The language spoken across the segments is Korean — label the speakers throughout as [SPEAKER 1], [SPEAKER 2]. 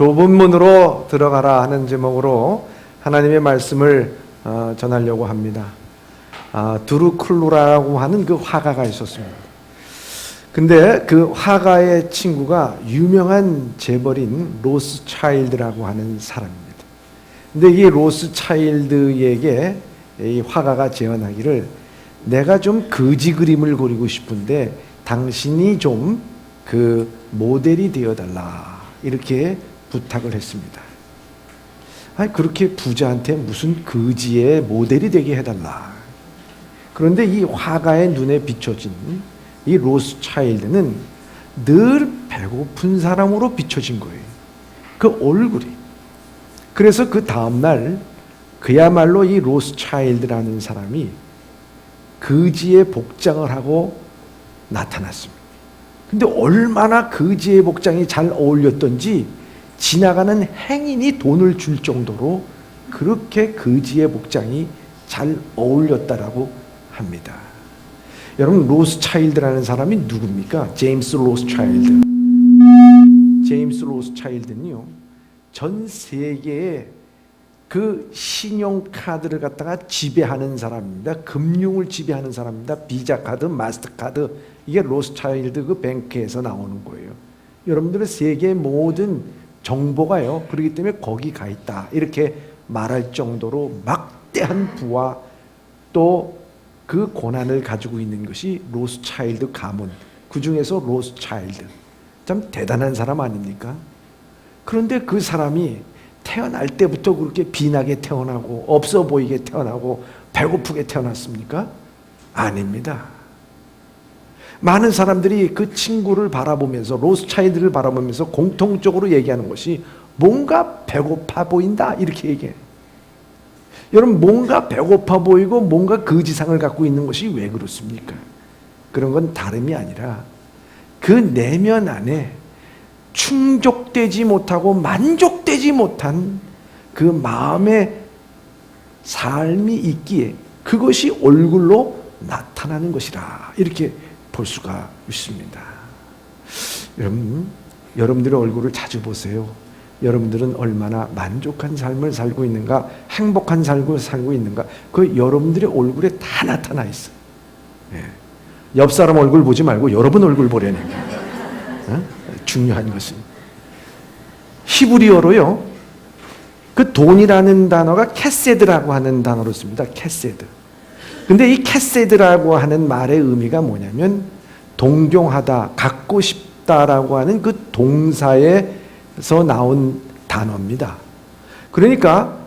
[SPEAKER 1] 좁은 문으로 들어가라 하는 제목으로 하나님의 말씀을 전하려고 합니다. 두루클루라고 하는 그 화가가 있었습니다. 근데 그 화가의 친구가 유명한 재벌인 로스차일드라고 하는 사람입니다. 근데 이 로스차일드에게 이 화가가 제안하기를, 내가 좀 거지 그림을 그리고 싶은데 당신이 좀 그 모델이 되어달라, 이렇게 부탁을 했습니다. 아니, 그렇게 부자한테 무슨 거지의 모델이 되게 해달라. 그런데 이 화가의 눈에 비춰진 이 로스차일드는 늘 배고픈 사람으로 비춰진 거예요. 그 얼굴이. 그래서 그 다음날 그야말로 이 로스차일드라는 사람이 거지의 복장을 하고 나타났습니다. 근데 얼마나 거지의 복장이 잘 어울렸던지 지나가는 행인이 돈을 줄 정도로 그렇게 거지의 복장이 잘 어울렸다라고 합니다. 여러분, 로스차일드라는 사람이 누굽니까? 제임스 로스차일드. 제임스 로스차일드는요, 전 세계에 그 신용카드를 갖다가 지배하는 사람입니다. 금융을 지배하는 사람입니다. 비자카드, 마스터카드, 이게 로스차일드 그 뱅크에서 나오는 거예요. 여러분들의 세계의 모든 정보가요, 그렇기 때문에 거기 가 있다, 이렇게 말할 정도로 막대한 부와 또 그 권한을 가지고 있는 것이 로스차일드 가문, 그 중에서 로스차일드, 참 대단한 사람 아닙니까? 그런데 그 사람이 태어날 때부터 그렇게 빈하게 태어나고 없어 보이게 태어나고 배고프게 태어났습니까? 아닙니다. 많은 사람들이 그 친구를 바라보면서, 로스차일드를 바라보면서 공통적으로 얘기하는 것이 뭔가 배고파 보인다, 이렇게 얘기해요. 여러분, 뭔가 배고파 보이고 뭔가 거지상을 갖고 있는 것이 왜 그렇습니까? 그런 건 다름이 아니라 그 내면 안에 충족되지 못하고 만족되지 못한 그 마음의 삶이 있기에 그것이 얼굴로 나타나는 것이라, 이렇게 볼 수가 있습니다. 여러분들의 얼굴을 자주 보세요. 여러분들은 얼마나 만족한 삶을 살고 있는가, 행복한 삶을 살고 있는가, 그 여러분들의 얼굴에 다 나타나 있어요. 옆 사람 얼굴 보지 말고 여러분 얼굴 보려는 거예요. 중요한 것은 히브리어로요, 그 돈이라는 단어가 캐세드라고 하는 단어로 씁니다. 캐세드. 근데 이 캐세드라고 하는 말의 의미가 뭐냐면 동경하다, 갖고 싶다라고 하는 그 동사에서 나온 단어입니다. 그러니까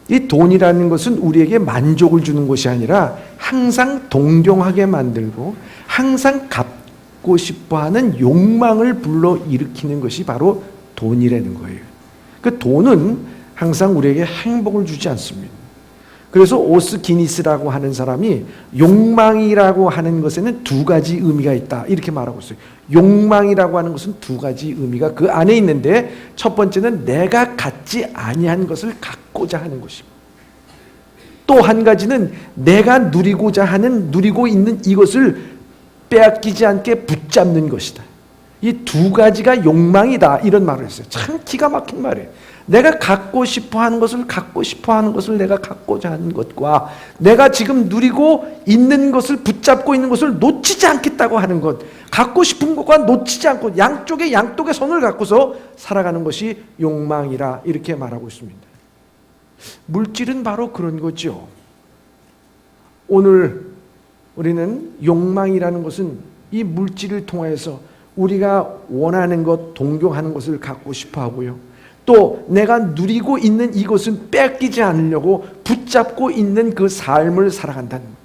[SPEAKER 1] 이 돈이라는 것은 우리에게 만족을 주는 것이 아니라 항상 동경하게 만들고 항상 갖고 싶어하는 욕망을 불러일으키는 것이 바로 돈이라는 거예요. 그 돈은 항상 우리에게 행복을 주지 않습니다. 그래서 오스 기니스라고 하는 사람이 욕망이라고 하는 것에는 두 가지 의미가 있다, 이렇게 말하고 있어요. 욕망이라고 하는 것은 두 가지 의미가 그 안에 있는데, 첫 번째는 내가 갖지 아니한 것을 갖고자 하는 것이고, 또 한 가지는 내가 누리고 있는 이것을 빼앗기지 않게 붙잡는 것이다. 이 두 가지가 욕망이다, 이런 말을 했어요. 참 기가 막힌 말이에요. 내가 갖고 싶어 하는 것을 내가 갖고자 하는 것과 내가 지금 누리고 있는 것을, 붙잡고 있는 것을 놓치지 않겠다고 하는 것, 갖고 싶은 것과 놓치지 않고 양쪽에 선을 갖고서 살아가는 것이 욕망이라, 이렇게 말하고 있습니다. 물질은 바로 그런 거죠. 오늘 우리는 욕망이라는 것은 이 물질을 통해서 우리가 원하는 것, 동경하는 것을 갖고 싶어 하고요, 또 내가 누리고 있는 이것은 뺏기지 않으려고 붙잡고 있는 그 삶을 살아간다는 거예요.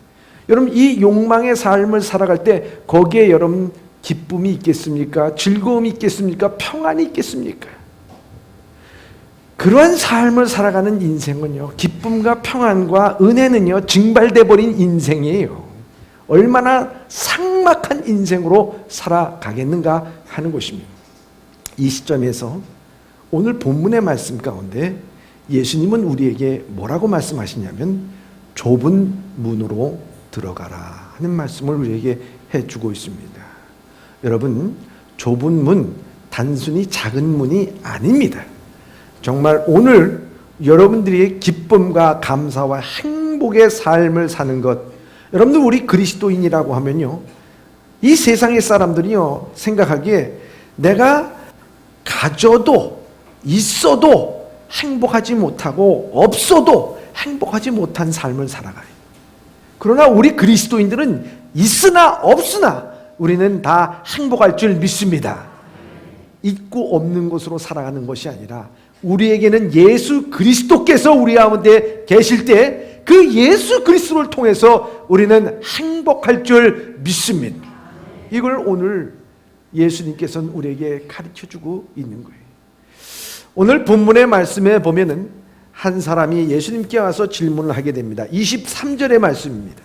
[SPEAKER 1] 여러분, 이 욕망의 삶을 살아갈 때 거기에 여러분 기쁨이 있겠습니까? 즐거움이 있겠습니까? 평안이 있겠습니까? 그러한 삶을 살아가는 인생은요, 기쁨과 평안과 은혜는요, 증발돼 버린 인생이에요. 얼마나 삭막한 인생으로 살아가겠는가 하는 것입니다. 이 시점에서 오늘 본문의 말씀 가운데 예수님은 우리에게 뭐라고 말씀하시냐면 좁은 문으로 들어가라 하는 말씀을 우리에게 해주고 있습니다. 여러분, 좁은 문, 단순히 작은 문이 아닙니다. 정말 오늘 여러분들이 기쁨과 감사와 행복의 삶을 사는 것, 여러분들 우리 그리스도인이라고 하면요, 이 세상의 사람들이요 생각하기에 내가 가져도 있어도 행복하지 못하고 없어도 행복하지 못한 삶을 살아가요. 그러나 우리 그리스도인들은 있으나 없으나 우리는 다 행복할 줄 믿습니다. 있고 없는 것으로 살아가는 것이 아니라 우리에게는 예수 그리스도께서 우리 가운데 계실 때 그 예수 그리스도를 통해서 우리는 행복할 줄 믿습니다. 이걸 오늘 예수님께서는 우리에게 가르쳐주고 있는 거예요. 오늘 본문의 말씀에 보면은 한 사람이 예수님께 와서 질문을 하게 됩니다. 23절의 말씀입니다.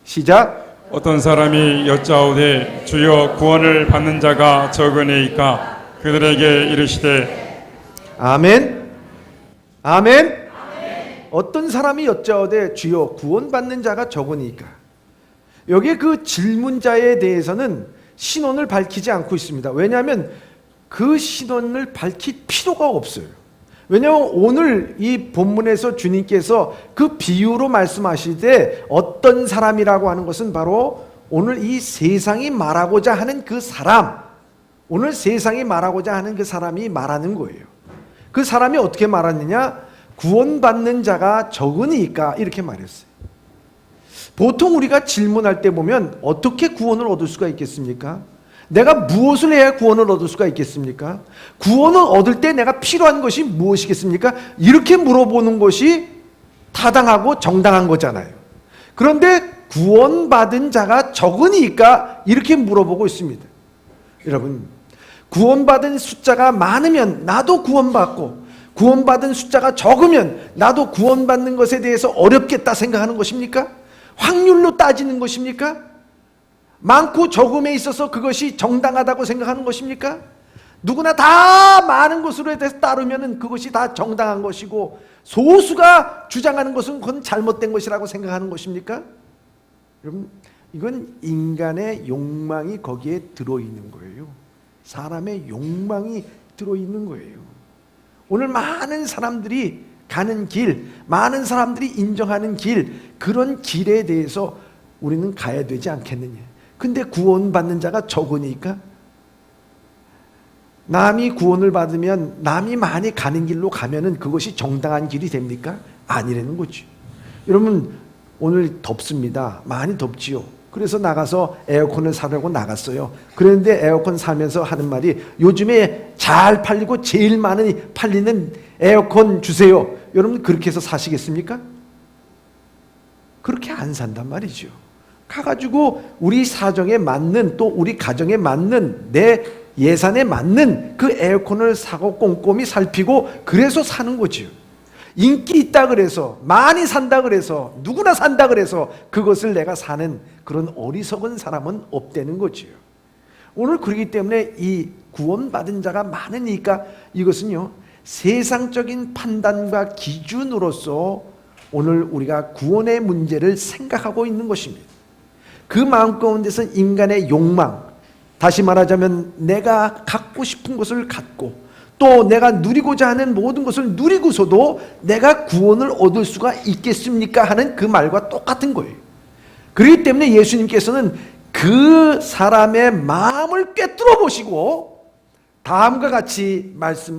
[SPEAKER 1] 시작.
[SPEAKER 2] 어떤 사람이 여짜오되 주여 구원을 받는 자가 적으니까 그들에게 이르시되
[SPEAKER 1] 아멘. 아멘. 어떤 사람이 여짜오되 주여 구원받는 자가 적으니까. 여기 그 질문자에 대해서는 신원을 밝히지 않고 있습니다. 왜냐하면 그 신원을 밝힐 필요가 없어요. 왜냐하면 오늘 이 본문에서 주님께서 그 비유로 말씀하시되 어떤 사람이라고 하는 것은 바로 오늘 이 세상이 말하고자 하는 그 사람, 오늘 세상이 말하고자 하는 그 사람이 말하는 거예요. 그 사람이 어떻게 말하느냐? 구원받는 자가 적으니까 이렇게 말했어요. 보통 우리가 질문할 때 보면 어떻게 구원을 얻을 수가 있겠습니까? 내가 무엇을 해야 구원을 얻을 수가 있겠습니까? 구원을 얻을 때 내가 필요한 것이 무엇이겠습니까? 이렇게 물어보는 것이 타당하고 정당한 거잖아요. 그런데 구원받은 자가 적으니까 이렇게 물어보고 있습니다. 여러분, 구원받은 숫자가 많으면 나도 구원받고 구원받은 숫자가 적으면 나도 구원받는 것에 대해서 어렵겠다 생각하는 것입니까? 확률로 따지는 것입니까? 많고 적음에 있어서 그것이 정당하다고 생각하는 것입니까? 누구나 다 많은 것으로 대해서 따르면 그것이 다 정당한 것이고 소수가 주장하는 것은 그건 잘못된 것이라고 생각하는 것입니까? 여러분, 이건 인간의 욕망이 거기에 들어있는 거예요. 사람의 욕망이 들어있는 거예요. 오늘 많은 사람들이 가는 길, 많은 사람들이 인정하는 길, 그런 길에 대해서 우리는 가야 되지 않겠느냐. 근데 구원받는 자가 적으니까 남이 구원을 받으면 남이 많이 가는 길로 가면은 그것이 정당한 길이 됩니까? 아니라는 거죠. 여러분, 오늘 덥습니다. 많이 덥지요. 그래서 나가서 에어컨을 사려고 나갔어요. 그런데 에어컨 사면서 하는 말이 요즘에 잘 팔리고 제일 많이 팔리는 에어컨 주세요. 여러분 그렇게 해서 사시겠습니까? 그렇게 안 산단 말이죠. 가가지고 우리 사정에 맞는 또 우리 가정에 맞는 내 예산에 맞는 그 에어컨을 사고 꼼꼼히 살피고 그래서 사는 거죠. 인기 있다 그래서 많이 산다 그래서 누구나 산다 그래서 그것을 내가 사는 그런 어리석은 사람은 없다는 거죠. 오늘 그렇기 때문에 이 구원받은 자가 많으니까 이것은요 세상적인 판단과 기준으로서 오늘 우리가 구원의 문제를 생각하고 있는 것입니다. 그 마음 가운데서 인간의 욕망, 다시 말하자면 내가 갖고 싶은 것을 갖고 또 내가 누리고자 하는 모든 것을 누리고서도 내가 구원을 얻을 수가 있겠습니까? 하는 그 말과 똑같은 거예요. 그렇기 때문에 예수님께서는 그 사람의 마음을 꿰뚫어 보시고 다음과 같이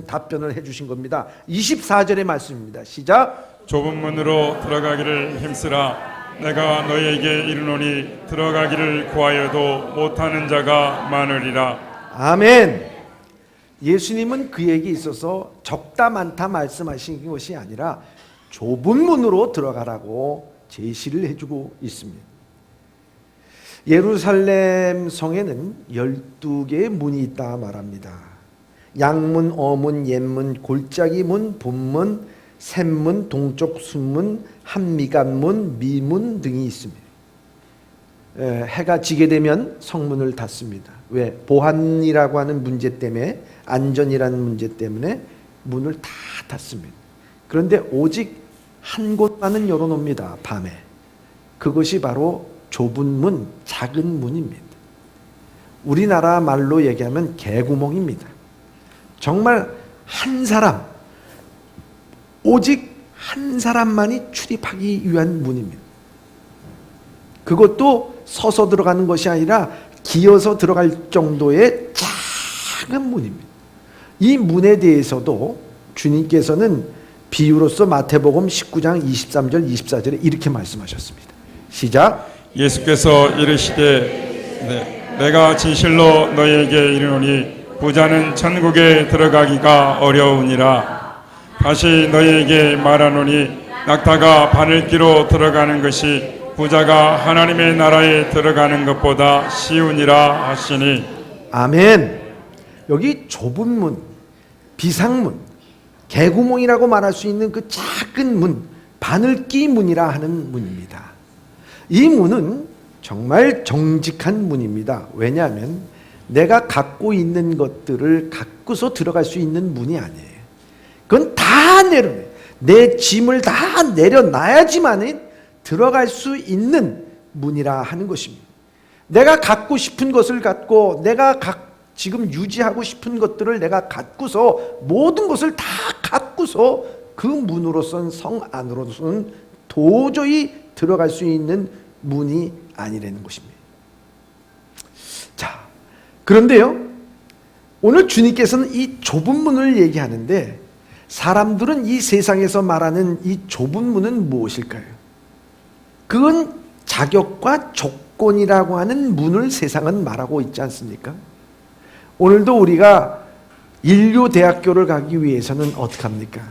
[SPEAKER 1] 답변을 해주신 겁니다. 24절의 말씀입니다. 시작.
[SPEAKER 2] 좁은 문으로 들어가기를 힘쓰라. 내가 너희에게 이르노니 들어가기를 구하여도 못하는 자가 많으리라.
[SPEAKER 1] 아멘. 예수님은 그에게 있어서 적다 많다 말씀하신 것이 아니라 좁은 문으로 들어가라고 제시를 해주고 있습니다. 예루살렘 성에는 12개의 문이 있다 말합니다. 양문, 어문, 옛문, 골짜기 문, 본문, 샘문, 동쪽 순문, 한미간문, 미문 등이 있습니다. 해가 지게 되면 성문을 닫습니다. 왜? 보안이라고 하는 문제 때문에, 안전이라는 문제 때문에 문을 다 닫습니다. 그런데 오직 한 곳만은 열어놓습니다. 밤에. 그것이 바로 좁은 문, 작은 문입니다. 우리나라 말로 얘기하면 개구멍입니다. 정말 한 사람, 오직 한 사람만이 출입하기 위한 문입니다. 그것도 서서 들어가는 것이 아니라 기어서 들어갈 정도의 작은 문입니다. 이 문에 대해서도 주님께서는 비유로서 마태복음 19장 23절 24절에 이렇게 말씀하셨습니다. 시작.
[SPEAKER 2] 예수께서 이르시되 내가 진실로 너희에게 이르노니 부자는 천국에 들어가기가 어려우니라. 다시 너희에게 말하노니 낙타가 바늘기로 들어가는 것이 부자가 하나님의 나라에 들어가는 것보다 쉬우니라 하시니.
[SPEAKER 1] 아멘. 여기 좁은 문, 비상문, 개구멍이라고 말할 수 있는 그 작은 문, 바늘기 문이라 하는 문입니다. 이 문은 정말 정직한 문입니다. 왜냐하면 내가 갖고 있는 것들을 갖고서 들어갈 수 있는 문이 아니에요. 그건 다 내려놔요. 내 짐을 다 내려놔야지만 들어갈 수 있는 문이라 하는 것입니다. 내가 갖고 싶은 것을 갖고 내가 지금 유지하고 싶은 것들을 내가 갖고서 모든 것을 다 갖고서 그 문으로선 성 안으로서는 도저히 들어갈 수 있는 문이 아니라는 것입니다. 자, 그런데요, 오늘 주님께서는 이 좁은 문을 얘기하는데 사람들은 이 세상에서 말하는 이 좁은 문은 무엇일까요? 그건 자격과 조건이라고 하는 문을 세상은 말하고 있지 않습니까? 오늘도 우리가 인류대학교를 가기 위해서는 어떻게 합니까?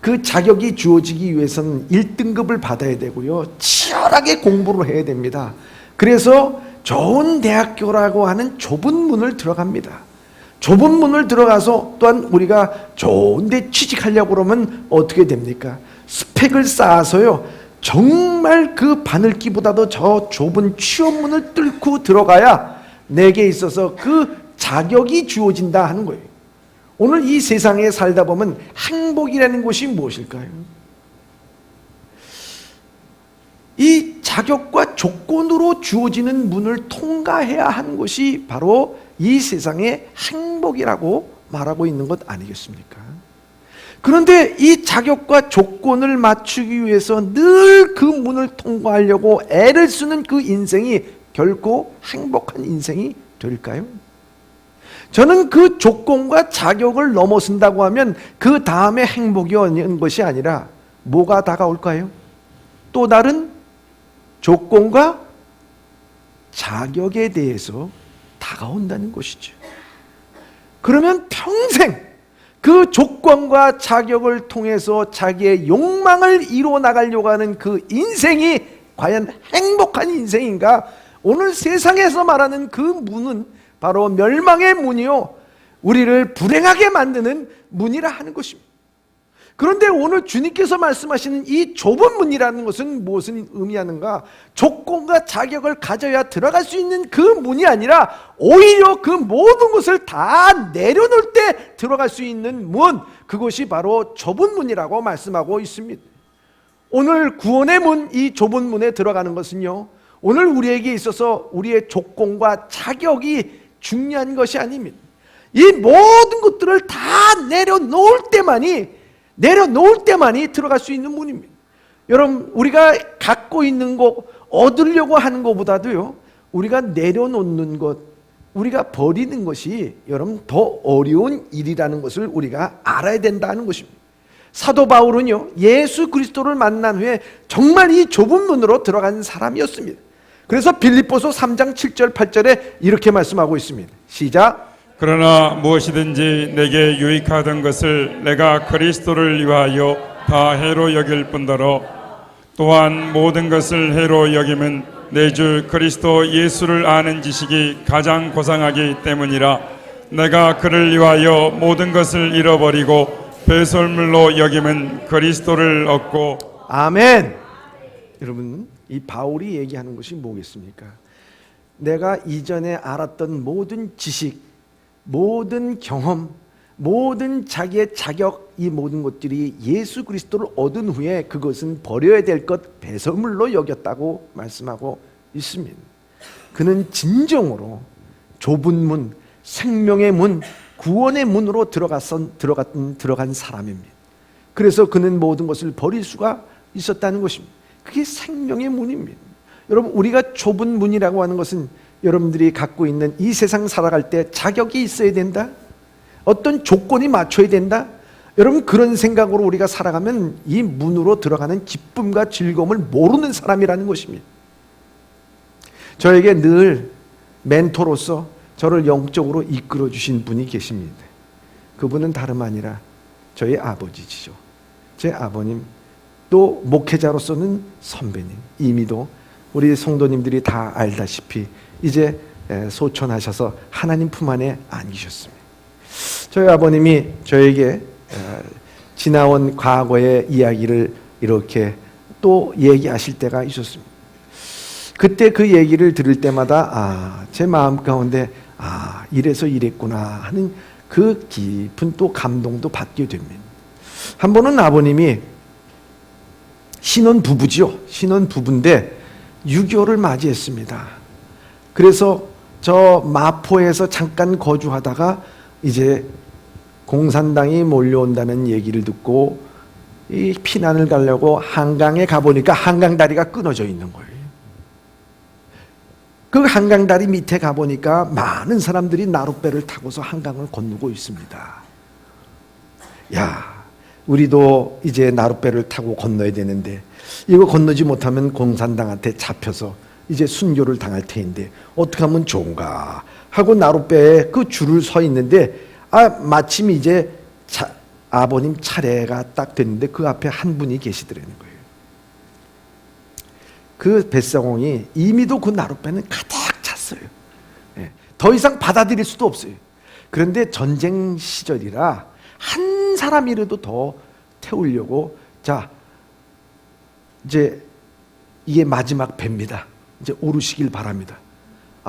[SPEAKER 1] 그 자격이 주어지기 위해서는 1등급을 받아야 되고요, 치열하게 공부를 해야 됩니다. 그래서 좋은 대학교라고 하는 좁은 문을 들어갑니다. 좁은 문을 들어가서 또한 우리가 좋은 데 취직하려고 그러면 어떻게 됩니까? 스펙을 쌓아서요, 정말 그 바늘기보다도 저 좁은 취업문을 뚫고 들어가야 내게 있어서 그 자격이 주어진다 하는 거예요. 오늘 이 세상에 살다 보면 행복이라는 것이 무엇일까요? 이 자격과 조건으로 주어지는 문을 통과해야 하는 것이 바로 이 세상의 행복이라고 말하고 있는 것 아니겠습니까? 그런데 이 자격과 조건을 맞추기 위해서 늘 그 문을 통과하려고 애를 쓰는 그 인생이 결코 행복한 인생이 될까요? 저는 그 조건과 자격을 넘어선다고 하면 그 다음에 행복이 오는 것이 아니라 뭐가 다가올까요? 또 다른 조건과 자격에 대해서 다가온다는 것이죠. 그러면 평생 그 조건과 자격을 통해서 자기의 욕망을 이루어 나가려고 하는 그 인생이 과연 행복한 인생인가? 오늘 세상에서 말하는 그 문은 바로 멸망의 문이요, 우리를 불행하게 만드는 문이라 하는 것입니다. 그런데 오늘 주님께서 말씀하시는 이 좁은 문이라는 것은 무엇을 의미하는가? 조건과 자격을 가져야 들어갈 수 있는 그 문이 아니라 오히려 그 모든 것을 다 내려놓을 때 들어갈 수 있는 문, 그것이 바로 좁은 문이라고 말씀하고 있습니다. 오늘 구원의 문, 이 좁은 문에 들어가는 것은요, 오늘 우리에게 있어서 우리의 조건과 자격이 중요한 것이 아닙니다. 이 모든 것들을 다 내려놓을 때만이 들어갈 수 있는 문입니다. 여러분, 우리가 갖고 있는 것, 얻으려고 하는 것보다도요, 우리가 내려놓는 것, 우리가 버리는 것이 여러분 더 어려운 일이라는 것을 우리가 알아야 된다는 것입니다. 사도 바울은요, 예수 그리스도를 만난 후에 정말 이 좁은 문으로 들어간 사람이었습니다. 그래서 빌립보서 3장 7절 8절에 이렇게 말씀하고 있습니다. 시작.
[SPEAKER 2] 그러나 무엇이든지 내게 유익하던 것을 내가 그리스도를 위하여 다 해로 여길 뿐더러 또한 모든 것을 해로 여김은 내 주 그리스도 예수를 아는 지식이 가장 고상하기 때문이라. 내가 그를 위하여 모든 것을 잃어버리고 배설물로 여김은 그리스도를 얻고.
[SPEAKER 1] 아멘. 여러분, 이 바울이 얘기하는 것이 뭐겠습니까? 내가 이전에 알았던 모든 지식, 모든 경험, 모든 자기의 자격, 이 모든 것들이 예수 그리스도를 얻은 후에 그것은 버려야 될 것, 배설물로 여겼다고 말씀하고 있습니다. 그는 진정으로 좁은 문, 생명의 문, 구원의 문으로 들어간 사람입니다. 그래서 그는 모든 것을 버릴 수가 있었다는 것입니다. 그게 생명의 문입니다. 여러분, 우리가 좁은 문이라고 하는 것은 여러분들이 갖고 있는 이 세상 살아갈 때 자격이 있어야 된다, 어떤 조건이 맞춰야 된다, 여러분 그런 생각으로 우리가 살아가면 이 문으로 들어가는 기쁨과 즐거움을 모르는 사람이라는 것입니다. 저에게 늘 멘토로서 저를 영적으로 이끌어 주신 분이 계십니다. 그분은 다름 아니라 저희 아버지시죠. 제 아버님, 또 목회자로서는 선배님, 이미도 우리 성도님들이 다 알다시피 이제 소천하셔서 하나님 품 안에 안기셨습니다. 저희 아버님이 저에게 지나온 과거의 이야기를 이렇게 또 얘기하실 때가 있었습니다. 그때 그 얘기를 들을 때마다 제 마음 가운데 이래서 이랬구나 하는 그 깊은 또 감동도 받게 됩니다. 한 번은 아버님이 신혼부부지요. 신혼부부인데 6.25를 맞이했습니다. 그래서 저 마포에서 잠깐 거주하다가 이제 공산당이 몰려온다는 얘기를 듣고 이 피난을 가려고 한강에 가보니까 한강다리가 끊어져 있는 거예요. 그 한강다리 밑에 가보니까 많은 사람들이 나룻배를 타고서 한강을 건너고 있습니다. 야, 우리도 이제 나룻배를 타고 건너야 되는데 이거 건너지 못하면 공산당한테 잡혀서 이제 순교를 당할 테인데 어떻게 하면 좋은가 하고 나룻배에 그 줄을 서 있는데 마침 이제 아버님 차례가 딱 됐는데 그 앞에 한 분이 계시더라는 거예요. 그 뱃사공이 이미도 그 나룻배는 가득 찼어요. 더 이상 받아들일 수도 없어요. 그런데 전쟁 시절이라 한 사람이라도 더 태우려고 자 이제 이게 마지막 배입니다. 이제 오르시길 바랍니다.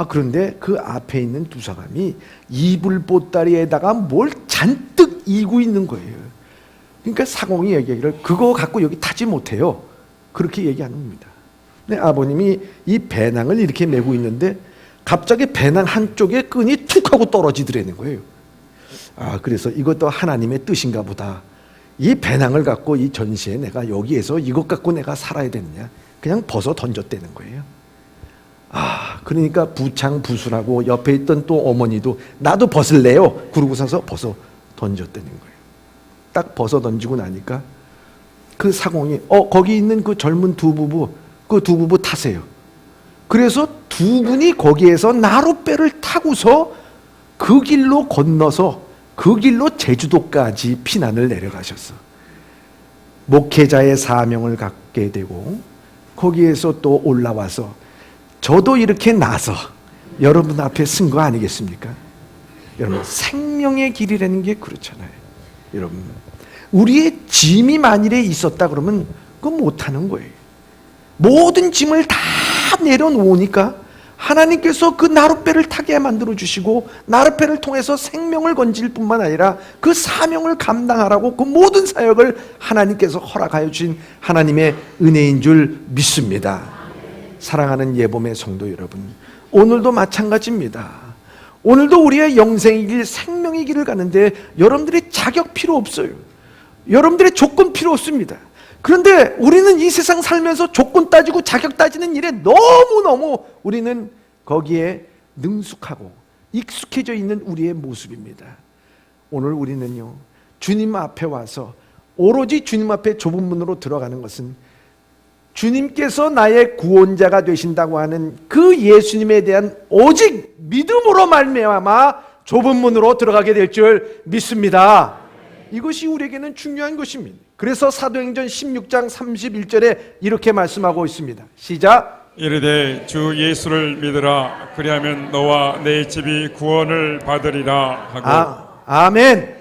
[SPEAKER 1] 그런데 그 앞에 있는 두 사람이 이불 보따리에다가 뭘 잔뜩 이고 있는 거예요. 그러니까 사공이 얘기하기를 그거 갖고 여기 타지 못해요. 그렇게 얘기하는 겁니다. 근데 아버님이 이 배낭을 이렇게 메고 있는데 갑자기 배낭 한쪽에 끈이 툭 하고 떨어지더라는 거예요. 그래서 이것도 하나님의 뜻인가 보다. 이 배낭을 갖고 이 전시에 내가 여기에서 이것 갖고 내가 살아야 되느냐. 그냥 벗어 던졌다는 거예요. 그러니까 부창부수라고 옆에 있던 또 어머니도 나도 벗을래요. 그러고 서서 벗어 던졌다는 거예요. 딱 벗어 던지고 나니까 그 사공이 거기 있는 그 젊은 두 부부, 그 두 부부 타세요. 그래서 두 분이 거기에서 나룻배를 타고서 그 길로 건너서 그 길로 제주도까지 피난을 내려가셨어. 목회자의 사명을 갖게 되고 거기에서 또 올라와서 저도 이렇게 나서 여러분 앞에 쓴 거 아니겠습니까? 여러분, 생명의 길이라는 게 그렇잖아요. 여러분, 우리의 짐이 만일에 있었다 그러면 그건 못하는 거예요. 모든 짐을 다 내려놓으니까 하나님께서 그 나룻배를 타게 만들어주시고 나룻배를 통해서 생명을 건질 뿐만 아니라 그 사명을 감당하라고 그 모든 사역을 하나님께서 허락하여 주신 하나님의 은혜인 줄 믿습니다. 사랑하는 예봄의 성도 여러분, 오늘도 마찬가지입니다. 오늘도 우리의 영생의 길, 생명의 길을 가는데 여러분들의 자격 필요 없어요. 여러분들의 조건 필요 없습니다. 그런데 우리는 이 세상 살면서 조건 따지고 자격 따지는 일에 너무너무 우리는 거기에 능숙하고 익숙해져 있는 우리의 모습입니다. 오늘 우리는요, 주님 앞에 와서 오로지 주님 앞에 좁은 문으로 들어가는 것은 주님께서 나의 구원자가 되신다고 하는 그 예수님에 대한 오직 믿음으로 말미암아 좁은 문으로 들어가게 될 줄 믿습니다. 이것이 우리에게는 중요한 것입니다. 그래서 사도행전 16장 31절에 이렇게 말씀하고 있습니다. 시작.
[SPEAKER 2] 이르되 주 예수를 믿으라. 그리하면 너와 내 집이 구원을 받으리라 하고.
[SPEAKER 1] 아멘.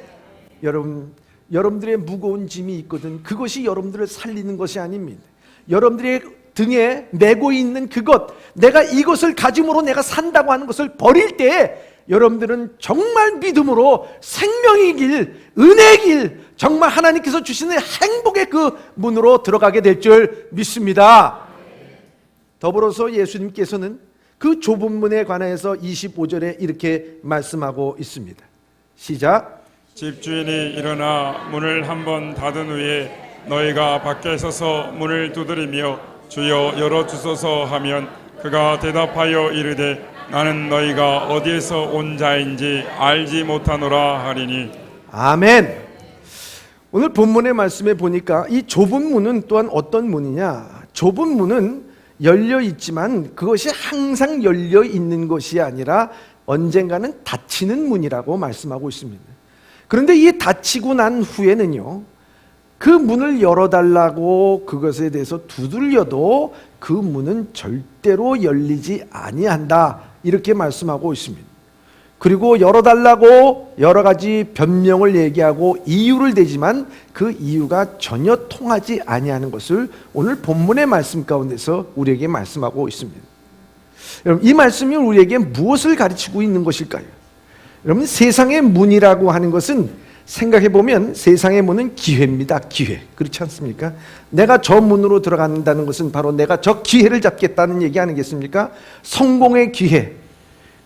[SPEAKER 1] 여러분들의 무거운 짐이 있거든. 그것이 여러분들을 살리는 것이 아닙니다. 여러분들의 등에 메고 있는 그것, 내가 이것을 가짐으로 내가 산다고 하는 것을 버릴 때에 여러분들은 정말 믿음으로 생명의 길, 은혜의 길, 정말 하나님께서 주시는 행복의 그 문으로 들어가게 될 줄 믿습니다. 더불어서 예수님께서는 그 좁은 문에 관해서 25절에 이렇게 말씀하고 있습니다. 시작.
[SPEAKER 2] 집주인이 일어나 문을 한번 닫은 후에 너희가 밖에 서서 문을 두드리며 주여 열어주소서 하면 그가 대답하여 이르되 나는 너희가 어디에서 온 자인지 알지 못하노라 하리니.
[SPEAKER 1] 아멘. 오늘 본문의 말씀에 보니까 이 좁은 문은 또한 어떤 문이냐? 좁은 문은 열려 있지만 그것이 항상 열려 있는 것이 아니라 언젠가는 닫히는 문이라고 말씀하고 있습니다. 그런데 이 닫히고 난 후에는요, 그 문을 열어달라고 그것에 대해서 두들려도 그 문은 절대로 열리지 아니한다, 이렇게 말씀하고 있습니다. 그리고 열어달라고 여러 가지 변명을 얘기하고 이유를 대지만 그 이유가 전혀 통하지 아니하는 것을 오늘 본문의 말씀 가운데서 우리에게 말씀하고 있습니다. 여러분, 이 말씀이 우리에게 무엇을 가르치고 있는 것일까요? 여러분, 세상의 문이라고 하는 것은 생각해 보면 세상의 문은 기회입니다. 기회. 그렇지 않습니까? 내가 저 문으로 들어간다는 것은 바로 내가 저 기회를 잡겠다는 얘기 아니겠습니까? 성공의 기회,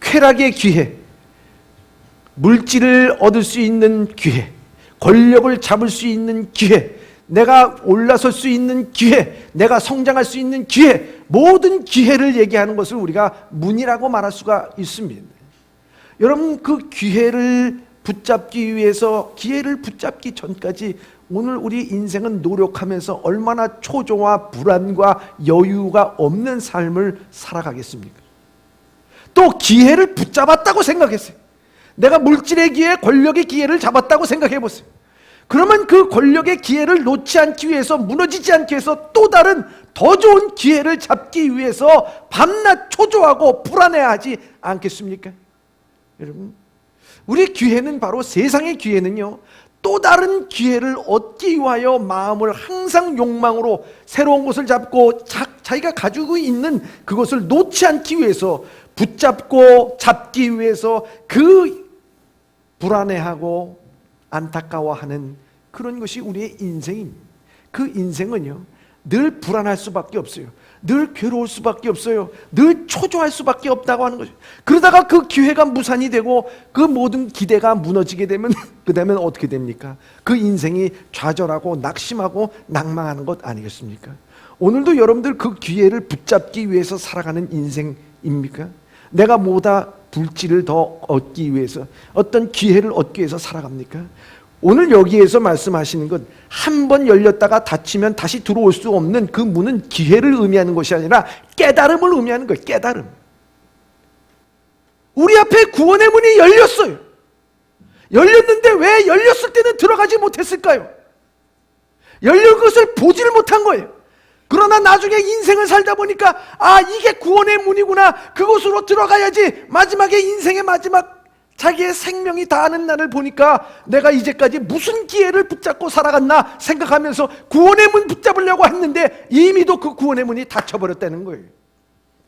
[SPEAKER 1] 쾌락의 기회, 물질을 얻을 수 있는 기회, 권력을 잡을 수 있는 기회, 내가 올라설 수 있는 기회, 내가 성장할 수 있는 기회, 모든 기회를 얘기하는 것을 우리가 문이라고 말할 수가 있습니다. 여러분, 그 기회를 붙잡기 위해서, 기회를 붙잡기 전까지 오늘 우리 인생은 노력하면서 얼마나 초조와 불안과 여유가 없는 삶을 살아가겠습니까? 또 기회를 붙잡았다고 생각했어요. 내가 물질의 기회, 권력의 기회를 잡았다고 생각해 보세요. 그러면 그 권력의 기회를 놓지 않기 위해서, 무너지지 않기 위해서 또 다른 더 좋은 기회를 잡기 위해서 밤낮 초조하고 불안해하지 않겠습니까? 여러분, 우리 기회는, 바로 세상의 기회는요, 또 다른 기회를 얻기 위하여 마음을 항상 욕망으로 새로운 것을 잡고 자기가 가지고 있는 그것을 놓지 않기 위해서, 붙잡고 잡기 위해서 그 불안해하고 안타까워하는 그런 것이 우리의 인생입니다. 그 인생은요, 늘 불안할 수밖에 없어요. 늘 괴로울 수밖에 없어요. 늘 초조할 수밖에 없다고 하는 거죠. 그러다가 그 기회가 무산이 되고 그 모든 기대가 무너지게 되면 그 다음엔 어떻게 됩니까? 그 인생이 좌절하고 낙심하고 낭망하는 것 아니겠습니까? 오늘도 여러분들 그 기회를 붙잡기 위해서 살아가는 인생입니까? 내가 뭐다 물질을 더 얻기 위해서, 어떤 기회를 얻기 위해서 살아갑니까? 오늘 여기에서 말씀하시는 것, 한 번 열렸다가 닫히면 다시 들어올 수 없는 그 문은 기회를 의미하는 것이 아니라 깨달음을 의미하는 거예요. 깨달음. 우리 앞에 구원의 문이 열렸어요. 열렸는데 왜 열렸을 때는 들어가지 못했을까요? 열린 것을 보지를 못한 거예요. 그러나 나중에 인생을 살다 보니까, 아, 이게 구원의 문이구나, 그곳으로 들어가야지, 마지막에 인생의 마지막 자기의 생명이 다하는 날을 보니까 내가 이제까지 무슨 기회를 붙잡고 살아갔나 생각하면서 구원의 문 붙잡으려고 했는데 이미도 그 구원의 문이 닫혀버렸다는 거예요.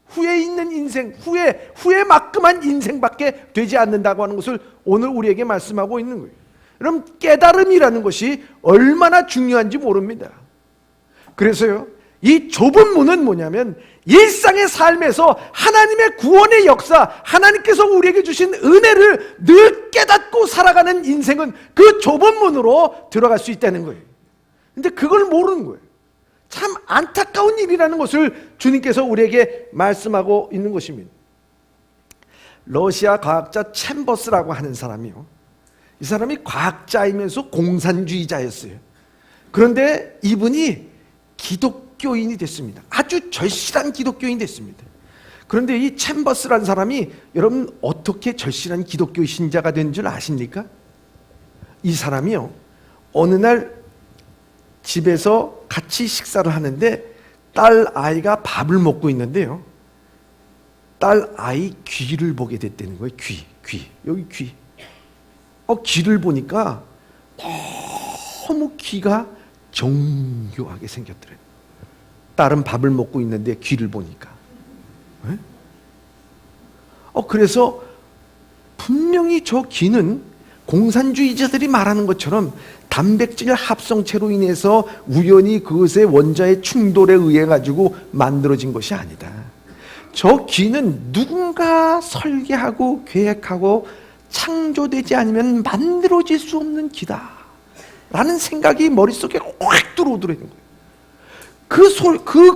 [SPEAKER 1] 후에 있는 인생, 후에 막끔한 인생밖에 되지 않는다고 하는 것을 오늘 우리에게 말씀하고 있는 거예요. 여러분, 깨달음이라는 것이 얼마나 중요한지 모릅니다. 그래서요, 이 좁은 문은 뭐냐면 일상의 삶에서 하나님의 구원의 역사, 하나님께서 우리에게 주신 은혜를 늘 깨닫고 살아가는 인생은 그 좁은 문으로 들어갈 수 있다는 거예요. 근데 그걸 모르는 거예요. 참 안타까운 일이라는 것을 주님께서 우리에게 말씀하고 있는 것입니다. 러시아 과학자 챔버스라고 하는 사람이요, 이 사람이 과학자이면서 공산주의자였어요. 그런데 이분이 기독교인이 됐습니다. 아주 절실한 기독교인이 됐습니다. 그런데 이 챔버스라는 사람이, 여러분, 어떻게 절실한 기독교 신자가 된 줄 아십니까? 이 사람이요, 어느 날 집에서 같이 식사를 하는데 딸 아이가 밥을 먹고 있는데요, 딸 아이 귀를 보게 됐다는 거예요. 귀. 여기 귀. 귀를 보니까 너무 귀가 정교하게 생겼더래요. 딸은 밥을 먹고 있는데 귀를 보니까. 네? 그래서 분명히 저 귀는 공산주의자들이 말하는 것처럼 단백질 합성체로 인해서 우연히 그것의 원자의 충돌에 의해 가지고 만들어진 것이 아니다. 저 귀는 누군가 설계하고 계획하고 창조되지 않으면 만들어질 수 없는 기다 라는 생각이 머릿속에 확 들어오더라는 거예요.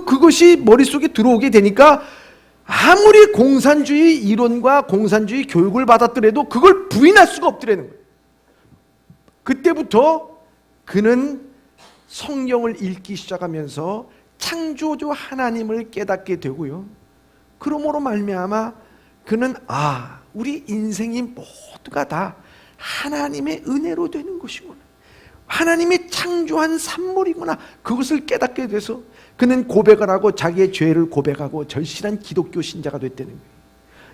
[SPEAKER 1] 그것이 머릿속에 들어오게 되니까 아무리 공산주의 이론과 공산주의 교육을 받았더라도 그걸 부인할 수가 없더라는 거예요. 그때부터 그는 성경을 읽기 시작하면서 창조주 하나님을 깨닫게 되고요. 그러므로 말미암아 그는 우리 인생이 모두가 다 하나님의 은혜로 되는 것이구나, 하나님이 창조한 산물이구나, 그것을 깨닫게 돼서 그는 고백을 하고 자기의 죄를 고백하고 절실한 기독교 신자가 됐다는 거예요.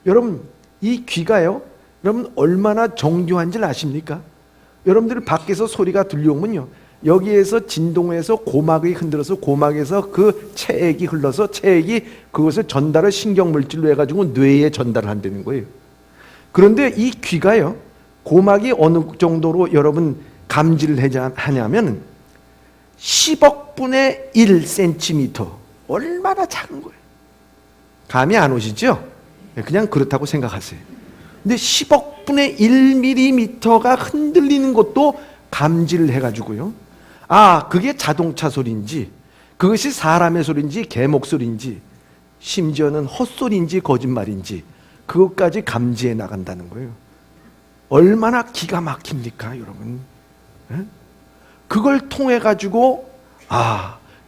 [SPEAKER 1] 여러분, 이 귀가요, 여러분 얼마나 정교한 줄 아십니까? 여러분들 밖에서 소리가 들려오면요, 여기에서 진동해서 고막이 흔들어서 고막에서 그 체액이 흘러서 체액이 그것을 전달을 신경물질로 해가지고 뇌에 전달을 한다는 거예요. 그런데 이 귀가요, 고막이 어느 정도로 여러분 감지를 하냐면 10억 분의 1cm, 얼마나 작은 거예요. 감이 안 오시죠? 그냥 그렇다고 생각하세요. 근데 10억 분의 1mm가 흔들리는 것도 감지를 해가지고요, 그게 자동차 소리인지 그것이 사람의 소리인지 개 목소리인지 심지어는 헛소리인지 거짓말인지 그것까지 감지해 나간다는 거예요. 얼마나 기가 막힙니까 여러분? 그걸 통해 가지고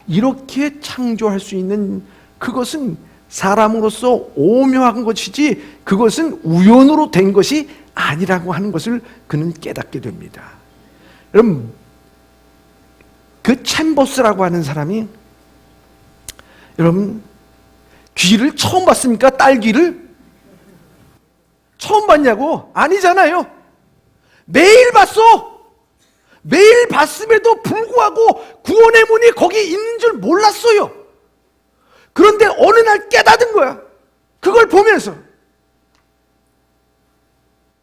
[SPEAKER 1] 이렇게 창조할 수 있는, 그것은 사람으로서 오묘한 것이지 그것은 우연으로 된 것이 아니라고 하는 것을 그는 깨닫게 됩니다. 여러분, 그 챔버스라고 하는 사람이, 여러분 귀를 처음 봤습니까? 딸귀를 처음 봤냐고? 아니잖아요. 매일 봤어. 매일 봤음에도 불구하고 구원의 문이 거기 있는 줄 몰랐어요. 그런데 어느 날 깨닫은 거야. 그걸 보면서.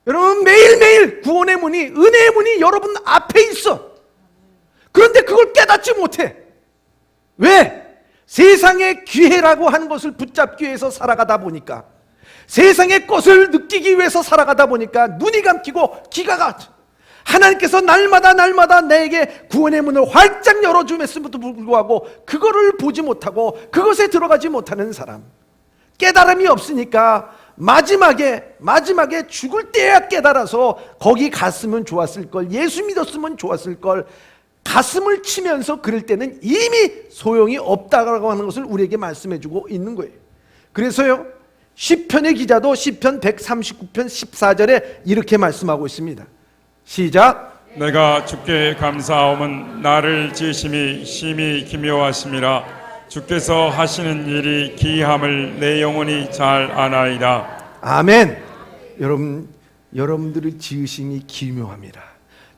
[SPEAKER 1] 여러분, 매일매일 구원의 문이, 은혜의 문이 여러분 앞에 있어. 그런데 그걸 깨닫지 못해. 왜? 세상의 기회라고 하는 것을 붙잡기 위해서 살아가다 보니까, 세상의 것을 느끼기 위해서 살아가다 보니까 눈이 감기고 귀가 가죠. 하나님께서 날마다 내게 구원의 문을 활짝 열어주면서도 불구하고 그거를 보지 못하고 그것에 들어가지 못하는 사람, 깨달음이 없으니까 마지막에 죽을 때야 깨달아서 거기 갔으면 좋았을 걸, 예수 믿었으면 좋았을 걸, 가슴을 치면서 그럴 때는 이미 소용이 없다고 하는 것을 우리에게 말씀해주고 있는 거예요. 그래서요, 시편의 기자도 시편 139편 14절에 이렇게 말씀하고 있습니다. 시작.
[SPEAKER 2] 내가 주께 감사함은 나를 지으심이 심히 기묘하심이라. 주께서 하시는 일이 기이함을 내 영혼이 잘 아나이다.
[SPEAKER 1] 아멘. 여러분들의 지으심이 기묘합니다.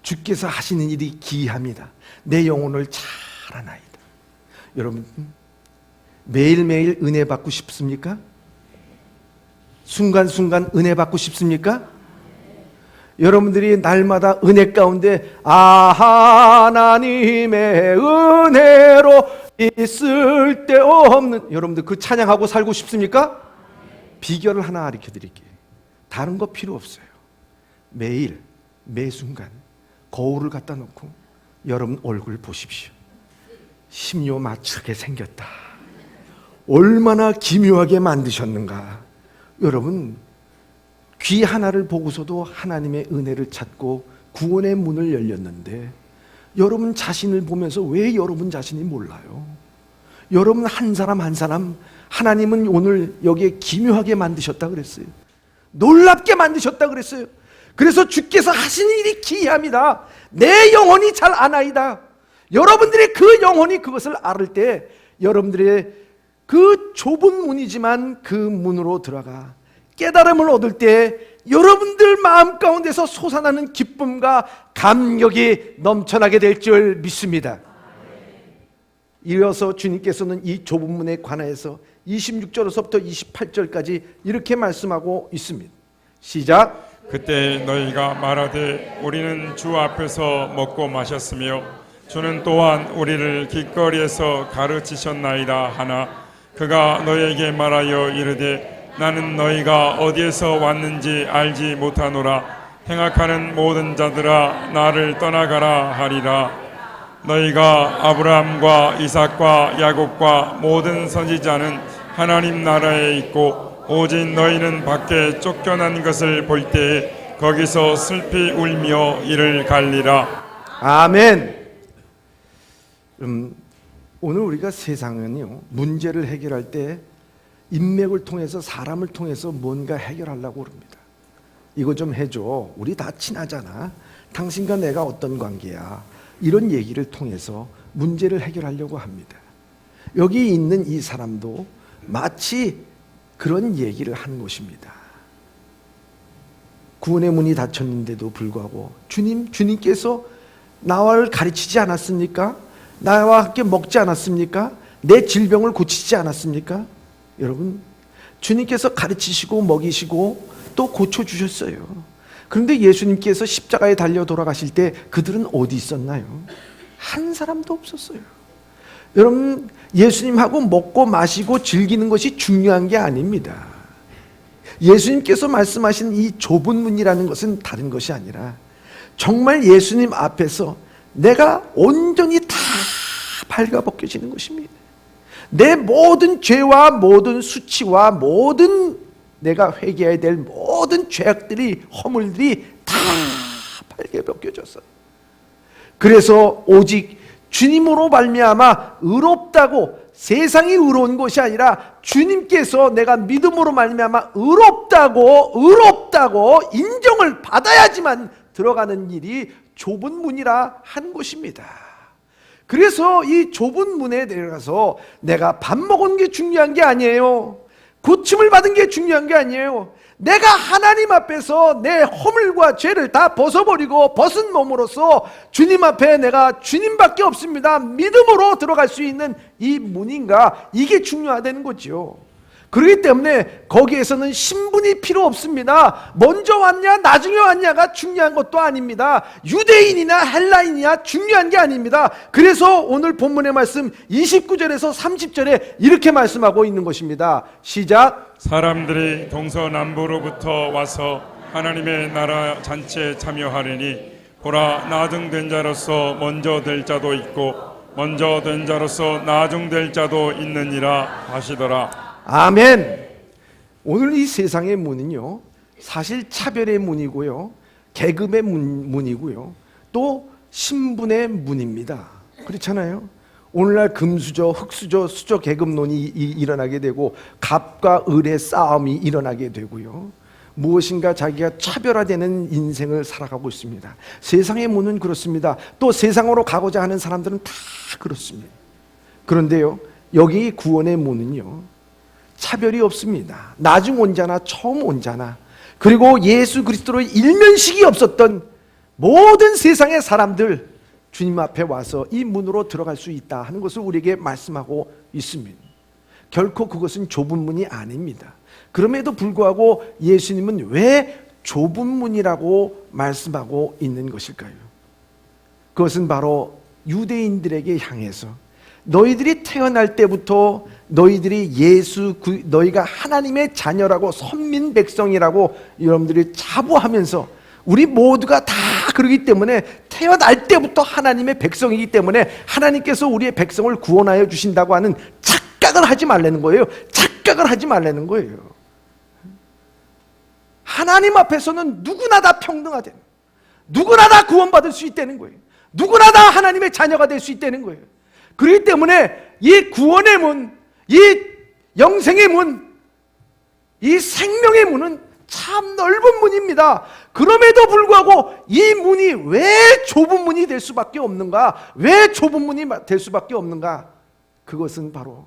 [SPEAKER 1] 주께서 하시는 일이 기이합니다. 내 영혼을 잘 아나이다. 여러분, 매일매일 은혜 받고 싶습니까? 순간순간 은혜 받고 싶습니까? 여러분들이 날마다 은혜 가운데 하나님의 은혜로 있을 데 없는, 여러분들 그 찬양하고 살고 싶습니까? 비결을 하나 가르쳐 드릴게요. 다른 거 필요 없어요. 매일 매순간 거울을 갖다 놓고 여러분 얼굴 보십시오. 심요 맞추게 생겼다. 얼마나 기묘하게 만드셨는가. 여러분, 귀 하나를 보고서도 하나님의 은혜를 찾고 구원의 문을 열렸는데, 여러분 자신을 보면서 왜 여러분 자신이 몰라요? 여러분 한 사람 한 사람 하나님은 오늘 여기에 기묘하게 만드셨다 그랬어요. 놀랍게 만드셨다 그랬어요. 그래서 주께서 하신 일이 기이합니다. 내 영혼이 잘 아나이다. 여러분들의 그 영혼이 그것을 알을 때, 여러분들의 그 좁은 문이지만 그 문으로 들어가 깨달음을 얻을 때 여러분들 마음 가운데서 솟아나는 기쁨과 감격이 넘쳐나게 될 줄 믿습니다. 이어서 주님께서는 이 좁은 문에 관하여서 26절에서부터 28절까지 이렇게 말씀하고 있습니다. 시작.
[SPEAKER 2] 그때 너희가 말하되 우리는 주 앞에서 먹고 마셨으며 주는 또한 우리를 길거리에서 가르치셨나이다 하나, 그가 너희에게 말하여 이르되 나는 너희가 어디에서 왔는지 알지 못하노라. 행악하는 모든 자들아 나를 떠나가라 하리라. 너희가 아브라함과 이삭과 야곱과 모든 선지자는 하나님 나라에 있고 오직 너희는 밖에 쫓겨난 것을 볼 때에 거기서 슬피 울며 이를 갈리라.
[SPEAKER 1] 아멘. 오늘 우리가 세상은요, 문제를 해결할 때 인맥을 통해서, 사람을 통해서 뭔가 해결하려고 그럽니다. 이거 좀 해줘, 우리 다 친하잖아, 당신과 내가 어떤 관계야, 이런 얘기를 통해서 문제를 해결하려고 합니다. 여기 있는 이 사람도 마치 그런 얘기를 한 것입니다. 구원의 문이 닫혔는데도 불구하고 주님께서 나를 가르치지 않았습니까? 나와 함께 먹지 않았습니까? 내 질병을 고치지 않았습니까? 여러분, 주님께서 가르치시고 먹이시고 또 고쳐주셨어요. 그런데 예수님께서 십자가에 달려 돌아가실 때 그들은 어디 있었나요? 한 사람도 없었어요. 여러분, 예수님하고 먹고 마시고 즐기는 것이 중요한 게 아닙니다. 예수님께서 말씀하신 이 좁은 문이라는 것은 다른 것이 아니라 정말 예수님 앞에서 내가 온전히 다 발가벗겨지는 것입니다. 내 모든 죄와 모든 수치와 모든 내가 회개해야 될 모든 죄악들이, 허물들이 다 발가벗겨졌어요. 그래서 오직 주님으로 말미암아 의롭다고, 세상이 의로운 것이 아니라 주님께서 내가 믿음으로 말미암아 의롭다고 인정을 받아야지만 들어가는 일이 좁은 문이라 한 것입니다. 그래서 이 좁은 문에 들어가서 내가 밥 먹은 게 중요한 게 아니에요. 고침을 받은 게 중요한 게 아니에요. 내가 하나님 앞에서 내 허물과 죄를 다 벗어버리고 벗은 몸으로서 주님 앞에 내가 주님밖에 없습니다, 믿음으로 들어갈 수 있는 이 문인가, 이게 중요하다는 거죠. 그렇기 때문에 거기에서는 신분이 필요 없습니다. 먼저 왔냐 나중에 왔냐가 중요한 것도 아닙니다. 유대인이나 헬라인이냐 중요한 게 아닙니다. 그래서 오늘 본문의 말씀 29절에서 30절에 이렇게 말씀하고 있는 것입니다. 시작.
[SPEAKER 2] 사람들이 동서남부로부터 와서 하나님의 나라 잔치에 참여하리니 보라, 나중된 자로서 먼저 될 자도 있고 먼저 된 자로서 나중될 자도 있느니라 하시더라.
[SPEAKER 1] 아멘. 오늘 이 세상의 문은요, 사실 차별의 문이고요, 계급의 문이고요, 또 신분의 문입니다. 그렇잖아요. 오늘날 금수저, 흙수저, 수저 계급론이 일어나게 되고 갑과 을의 싸움이 일어나게 되고요, 무엇인가 자기가 차별화되는 인생을 살아가고 있습니다. 세상의 문은 그렇습니다. 또 세상으로 가고자 하는 사람들은 다 그렇습니다. 그런데요, 여기 구원의 문은요, 차별이 없습니다. 나중 온 자나 처음 온 자나, 그리고 예수 그리스도로 일면식이 없었던 모든 세상의 사람들 주님 앞에 와서 이 문으로 들어갈 수 있다 하는 것을 우리에게 말씀하고 있습니다. 결코 그것은 좁은 문이 아닙니다. 그럼에도 불구하고 예수님은 왜 좁은 문이라고 말씀하고 있는 것일까요? 그것은 바로 유대인들에게 향해서 너희들이 태어날 때부터 너희들이 너희가 하나님의 자녀라고, 선민 백성이라고 여러분들이 자부하면서, 우리 모두가 다 그러기 때문에 태어날 때부터 하나님의 백성이기 때문에 하나님께서 우리의 백성을 구원하여 주신다고 하는 착각을 하지 말라는 거예요. 착각을 하지 말라는 거예요. 하나님 앞에서는 누구나 다 평등하다, 누구나 다 구원받을 수 있다는 거예요. 누구나 다 하나님의 자녀가 될 수 있다는 거예요. 그렇기 때문에 이 구원의 문, 이 영생의 문, 이 생명의 문은 참 넓은 문입니다. 그럼에도 불구하고 이 문이 왜 좁은 문이 될 수밖에 없는가? 왜 좁은 문이 될 수밖에 없는가? 그것은 바로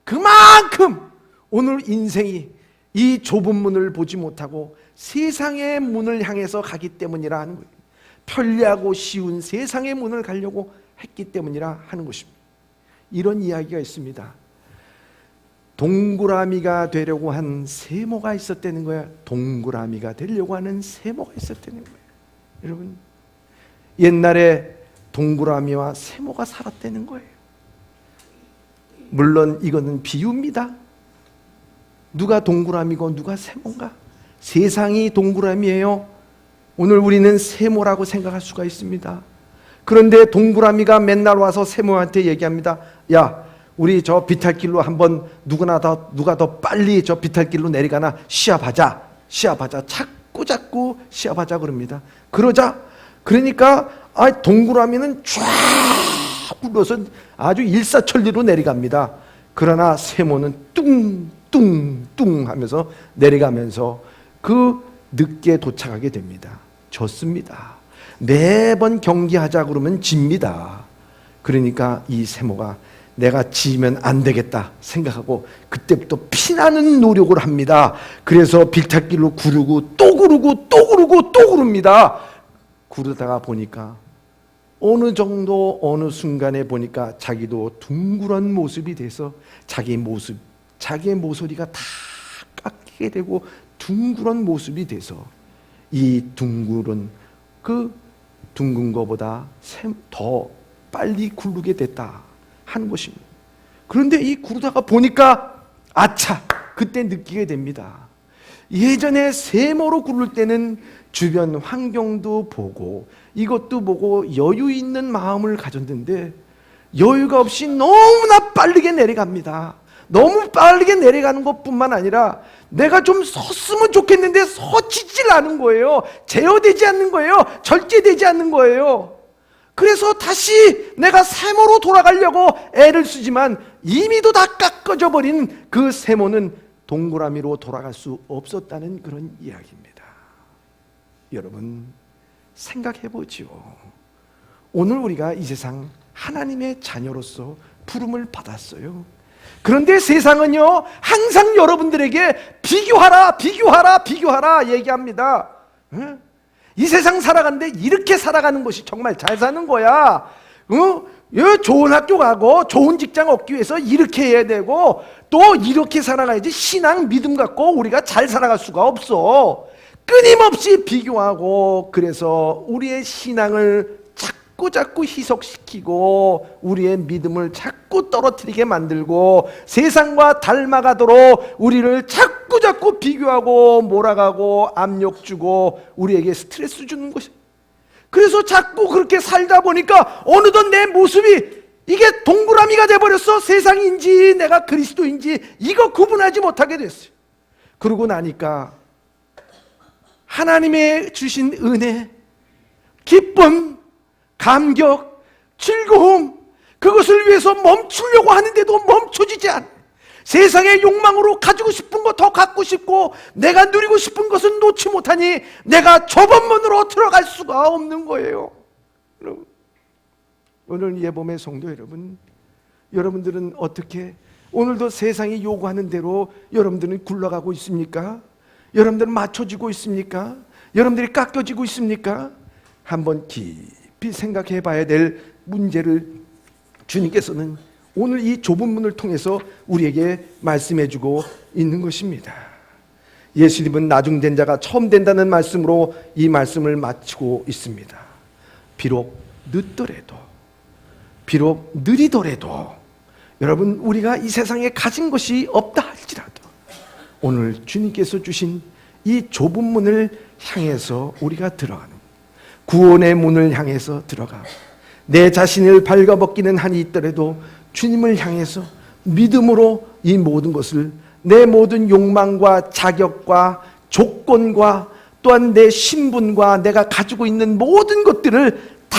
[SPEAKER 1] 그만큼 오늘 인생이 이 좁은 문을 보지 못하고 세상의 문을 향해서 가기 때문이라 하는 거예요. 편리하고 쉬운 세상의 문을 가려고 했기 때문이라 하는 것입니다. 이런 이야기가 있습니다. 동그라미가 되려고 한 세모가 있었다는 거야. 동그라미가 되려고 하는 세모가 있었다는 거예요. 여러분, 옛날에 동그라미와 세모가 살았다는 거예요. 물론 이거는 비유입니다. 누가 동그라미고 누가 세모인가? 세상이 동그라미예요? 오늘 우리는 세모라고 생각할 수가 있습니다. 그런데 동그라미가 맨날 와서 세모한테 얘기합니다. 야, 우리 저 비탈길로 한번 누가 더 빨리 저 비탈길로 내려가나 시합하자. 자꾸 시합하자 그럽니다. 그러니까 동그라미는 쫙 굴러서 아주 일사천리로 내려갑니다. 그러나 세모는 뚱뚱뚱 하면서 내려가면서 늦게 도착하게 됩니다. 졌습니다. 매번 경기하자 그러면 집니다. 그러니까 이 세모가 내가 지면 안 되겠다 생각하고 그때부터 피나는 노력을 합니다. 그래서 빌탈길로 구르고 또 구릅니다. 구르다가 보니까 어느 순간에 보니까 자기도 둥그런 모습이 돼서 자기의 모서리가 다 깎이게 되고 둥그런 모습이 돼서 이 둥근 거보다 더 빨리 구르게 됐다 하는 것입니다. 그런데 이 구르다가 보니까 그때 느끼게 됩니다. 예전에 세모로 구를 때는 주변 환경도 보고 이것도 보고 여유 있는 마음을 가졌는데 여유가 없이 너무나 빠르게 내려갑니다. 너무 빠르게 내려가는 것뿐만 아니라 내가 좀 섰으면 좋겠는데 서지질 않은 거예요. 제어되지 않는 거예요. 절제되지 않는 거예요. 그래서 다시 내가 세모로 돌아가려고 애를 쓰지만 이미도 다 깎아져 버린 그 세모는 동그라미로 돌아갈 수 없었다는 그런 이야기입니다. 여러분 생각해 보지요. 오늘 우리가 이 세상 하나님의 자녀로서 부름을 받았어요. 그런데 세상은요 항상 여러분들에게 비교하라 얘기합니다. 이 세상 살아가는데 이렇게 살아가는 것이 정말 잘 사는 거야. 좋은 학교 가고 좋은 직장 얻기 위해서 이렇게 해야 되고 또 이렇게 살아가야지 신앙 믿음 갖고 우리가 잘 살아갈 수가 없어. 끊임없이 비교하고 그래서 우리의 신앙을 자꾸 희석시키고 우리의 믿음을 자꾸 떨어뜨리게 만들고 세상과 닮아가도록 우리를 자꾸 비교하고 몰아가고 압력 주고 우리에게 스트레스 주는 것이. 그래서 자꾸 그렇게 살다 보니까 어느덧 내 모습이 이게 동그라미가 돼버렸어. 세상인지 내가 그리스도인지 이거 구분하지 못하게 됐어요. 그러고 나니까 하나님의 주신 은혜, 기쁨, 감격, 즐거움 그것을 위해서 멈추려고 하는데도 멈춰지지 않아. 세상의 욕망으로 가지고 싶은 거 더 갖고 싶고 내가 누리고 싶은 것은 놓지 못하니 내가 좁은 문으로 들어갈 수가 없는 거예요. 여러분, 오늘 예봄의 성도 여러분, 여러분들은 어떻게 오늘도 세상이 요구하는 대로 여러분들은 굴러가고 있습니까? 여러분들은 맞춰지고 있습니까? 여러분들이 깎여지고 있습니까? 한번 깊이 생각해 봐야 될 문제를 주님께서는 오늘 이 좁은 문을 통해서 우리에게 말씀해 주고 있는 것입니다. 예수님은 나중된 자가 처음 된다는 말씀으로 이 말씀을 마치고 있습니다. 비록 늦더라도 비록 느리더라도 여러분 우리가 이 세상에 가진 것이 없다 할지라도 오늘 주님께서 주신 이 좁은 문을 향해서 우리가 들어가는 구원의 문을 향해서 들어가 내 자신을 발가벗기는 한이 있더라도 주님을 향해서 믿음으로 이 모든 것을 내 모든 욕망과 자격과 조건과 또한 내 신분과 내가 가지고 있는 모든 것들을 다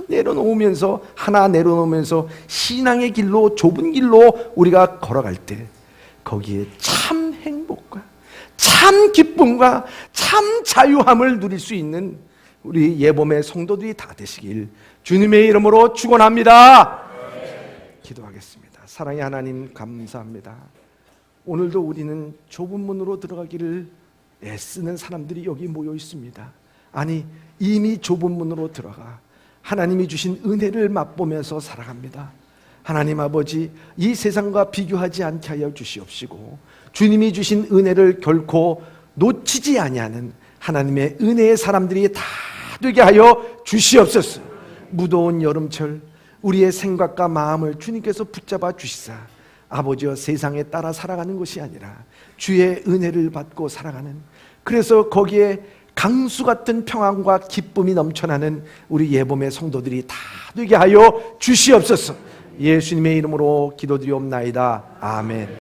[SPEAKER 1] 내려놓으면서 하나 내려놓으면서 신앙의 길로 좁은 길로 우리가 걸어갈 때 거기에 참 행복과 참 기쁨과 참 자유함을 누릴 수 있는 우리 예봄의 성도들이 다 되시길 주님의 이름으로 축원합니다. 기도하겠습니다. 사랑의 하나님 감사합니다. 오늘도 우리는 좁은 문으로 들어가기를 애쓰는 사람들이 여기 모여 있습니다. 아니 이미 좁은 문으로 들어가 하나님이 주신 은혜를 맛보면서 살아갑니다. 하나님 아버지 이 세상과 비교하지 않게 하여 주시옵시고 주님이 주신 은혜를 결코 놓치지 아니하는 하나님의 은혜의 사람들이 다 되게 하여 주시옵소서. 무더운 여름철 우리의 생각과 마음을 주님께서 붙잡아 주시사 아버지여 세상에 따라 살아가는 것이 아니라 주의 은혜를 받고 살아가는 그래서 거기에 강수 같은 평안과 기쁨이 넘쳐나는 우리 예봄의 성도들이 다 되게 하여 주시옵소서. 예수님의 이름으로 기도드리옵나이다. 아멘.